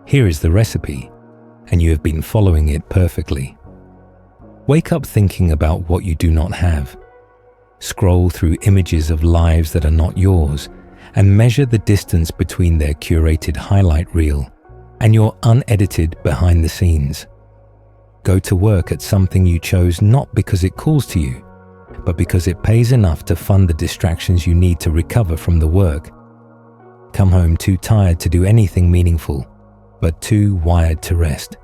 Here is the recipe, and you have been following it perfectly. Wake up thinking about what you do not have. Scroll through images of lives that are not yours and measure the distance between their curated highlight reel and your unedited behind the scenes. Go to work at something you chose not because it calls to you, but because it pays enough to fund the distractions you need to recover from the work. Come home too tired to do anything meaningful, but too wired to rest.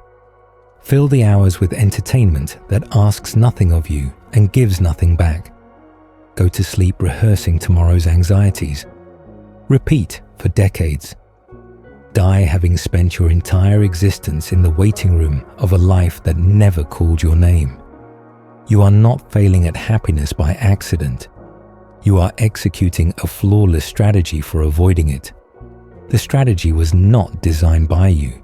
Fill the hours with entertainment that asks nothing of you and gives nothing back. Go to sleep rehearsing tomorrow's anxieties. Repeat for decades. Die having spent your entire existence in the waiting room of a life that never called your name. You are not failing at happiness by accident. You are executing a flawless strategy for avoiding it. The strategy was not designed by you,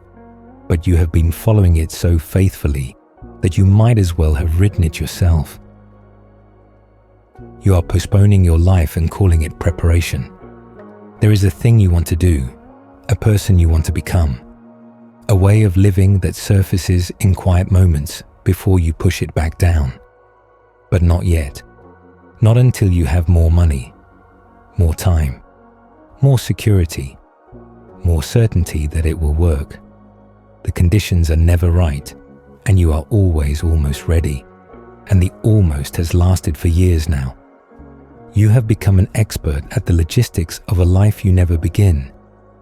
but you have been following it so faithfully that you might as well have written it yourself. You are postponing your life and calling it preparation. There is a thing you want to do, a person you want to become, a way of living that surfaces in quiet moments before you push it back down. But not yet. Not until you have more money, more time, more security, more certainty that it will work. The conditions are never right, and you are always almost ready, and the almost has lasted for years now. You have become an expert at the logistics of a life you never begin.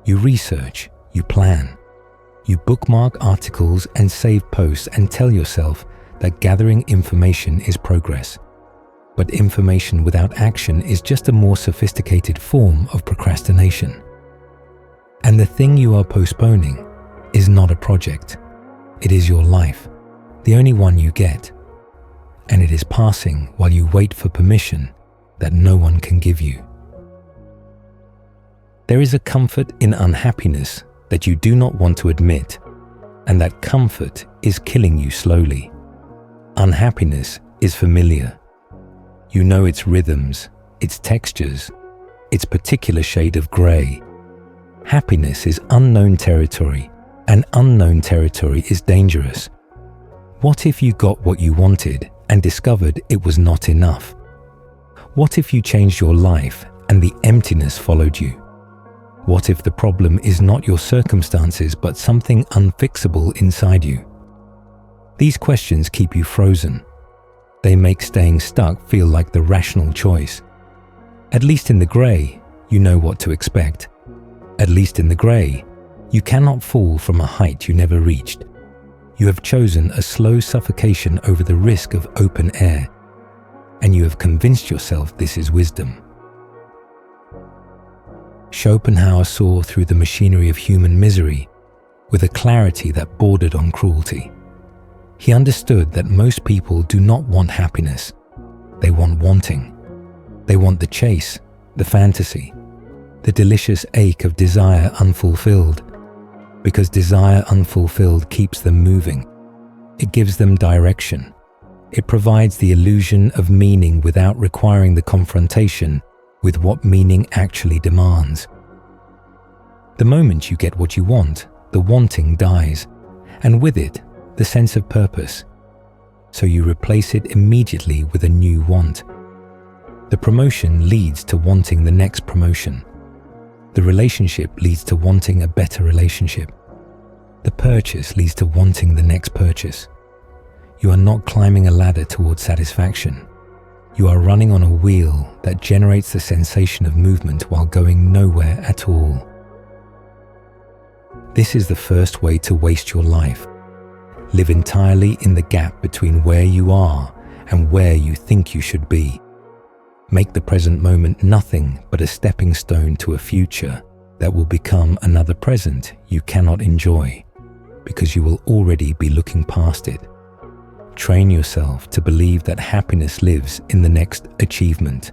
You research, you plan, you bookmark articles and save posts and tell yourself that gathering information is progress. But information without action is just a more sophisticated form of procrastination. And the thing you are postponing is not a project. It is your life, the only one you get. And it is passing while you wait for permission that no one can give you. There is a comfort in unhappiness that you do not want to admit, and that comfort is killing you slowly. Unhappiness is familiar. You know its rhythms, its textures, its particular shade of grey. Happiness is unknown territory, and unknown territory is dangerous. What if you got what you wanted and discovered it was not enough? What if you changed your life and the emptiness followed you? What if the problem is not your circumstances but something unfixable inside you? These questions keep you frozen. They make staying stuck feel like the rational choice. At least in the grey, you know what to expect. At least in the grey, you cannot fall from a height you never reached. You have chosen a slow suffocation over the risk of open air, and you have convinced yourself this is wisdom. Schopenhauer saw through the machinery of human misery with a clarity that bordered on cruelty. He understood that most people do not want happiness. They want wanting. They want the chase, the fantasy, the delicious ache of desire unfulfilled, because desire unfulfilled keeps them moving. It gives them direction. It provides the illusion of meaning without requiring the confrontation with what meaning actually demands. The moment you get what you want, the wanting dies, and with it, the sense of purpose. So you replace it immediately with a new want. The promotion leads to wanting the next promotion. The relationship leads to wanting a better relationship. The purchase leads to wanting the next purchase. You are not climbing a ladder towards satisfaction. You are running on a wheel that generates the sensation of movement while going nowhere at all. This is the first way to waste your life. Live entirely in the gap between where you are and where you think you should be. Make the present moment nothing but a stepping stone to a future that will become another present you cannot enjoy, because you will already be looking past it. Train yourself to believe that happiness lives in the next achievement,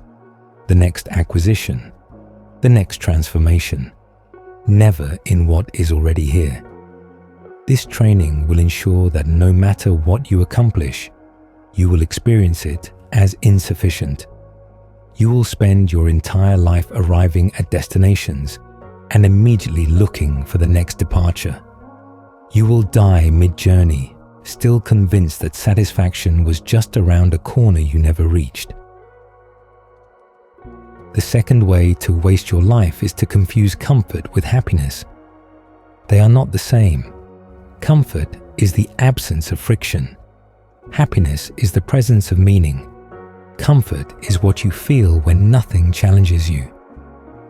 the next acquisition, the next transformation, never in what is already here. This training will ensure that no matter what you accomplish, you will experience it as insufficient. You will spend your entire life arriving at destinations and immediately looking for the next departure. You will die mid-journey, still convinced that satisfaction was just around a corner you never reached. The second way to waste your life is to confuse comfort with happiness. They are not the same. Comfort is the absence of friction. Happiness is the presence of meaning. Comfort is what you feel when nothing challenges you.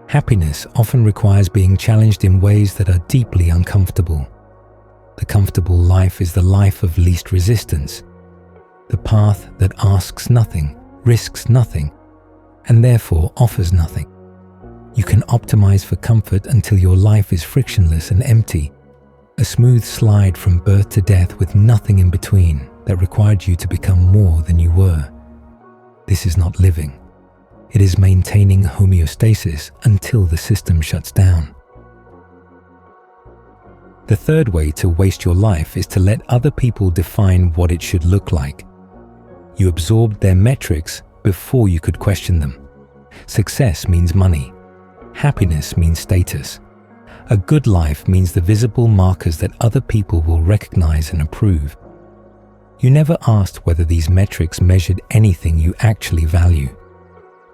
Happiness often requires being challenged in ways that are deeply uncomfortable. The comfortable life is the life of least resistance, the path that asks nothing, risks nothing, and therefore offers nothing. You can optimize for comfort until your life is frictionless and empty, a smooth slide from birth to death with nothing in between that required you to become more than you were. This is not living. It is maintaining homeostasis until the system shuts down. The third way to waste your life is to let other people define what it should look like. You absorbed their metrics before you could question them. Success means money. Happiness means status. A good life means the visible markers that other people will recognize and approve. You never asked whether these metrics measured anything you actually value.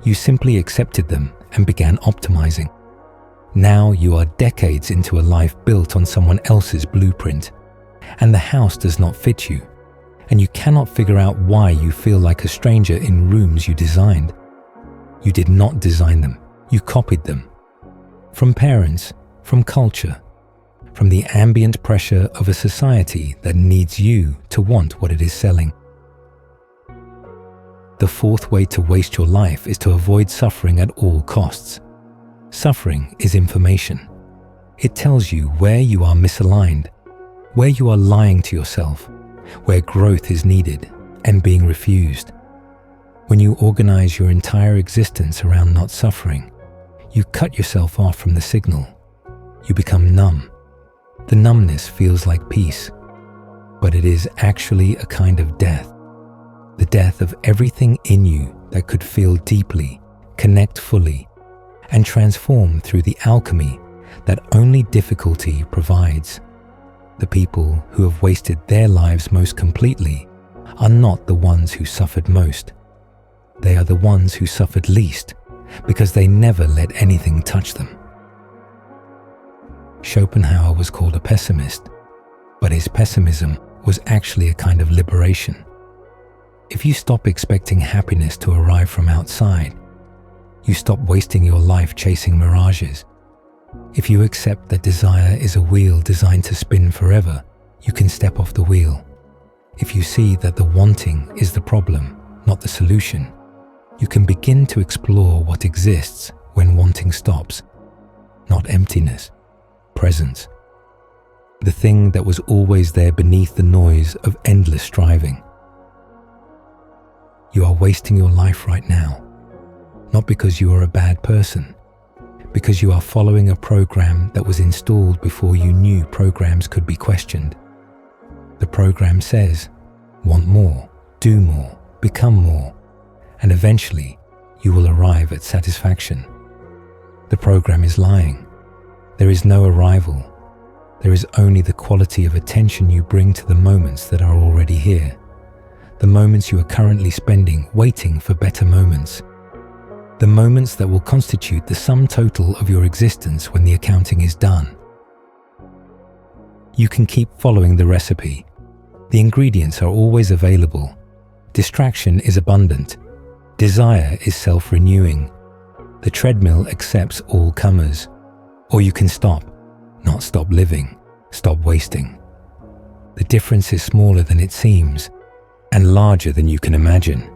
You simply accepted them and began optimizing. Now you are decades into a life built on someone else's blueprint, and the house does not fit you, and you cannot figure out why you feel like a stranger in rooms you designed. You did not design them, you copied them. From parents, from culture, from the ambient pressure of a society that needs you to want what it is selling. The fourth way to waste your life is to avoid suffering at all costs. Suffering is information. It tells you where you are misaligned, where you are lying to yourself, where growth is needed and being refused. When you organize your entire existence around not suffering, you cut yourself off from the signal. You become numb. The numbness feels like peace, but it is actually a kind of death. The death of everything in you that could feel deeply, connect fully, and transform through the alchemy that only difficulty provides. The people who have wasted their lives most completely are not the ones who suffered most. They are the ones who suffered least because they never let anything touch them. Schopenhauer was called a pessimist, but his pessimism was actually a kind of liberation. If you stop expecting happiness to arrive from outside, you stop wasting your life chasing mirages. If you accept that desire is a wheel designed to spin forever, you can step off the wheel. If you see that the wanting is the problem, not the solution, you can begin to explore what exists when wanting stops. Not emptiness, presence. The thing that was always there beneath the noise of endless striving. You are wasting your life right now. Not because you are a bad person, because you are following a program that was installed before you knew programs could be questioned. The program says, want more, do more, become more, and eventually you will arrive at satisfaction. The program is lying. There is no arrival. There is only the quality of attention you bring to the moments that are already here, the moments you are currently spending waiting for better moments. The moments that will constitute the sum total of your existence when the accounting is done. You can keep following the recipe. The ingredients are always available. Distraction is abundant. Desire is self-renewing. The treadmill accepts all comers. Or you can stop, not stop living, stop wasting. The difference is smaller than it seems, and larger than you can imagine.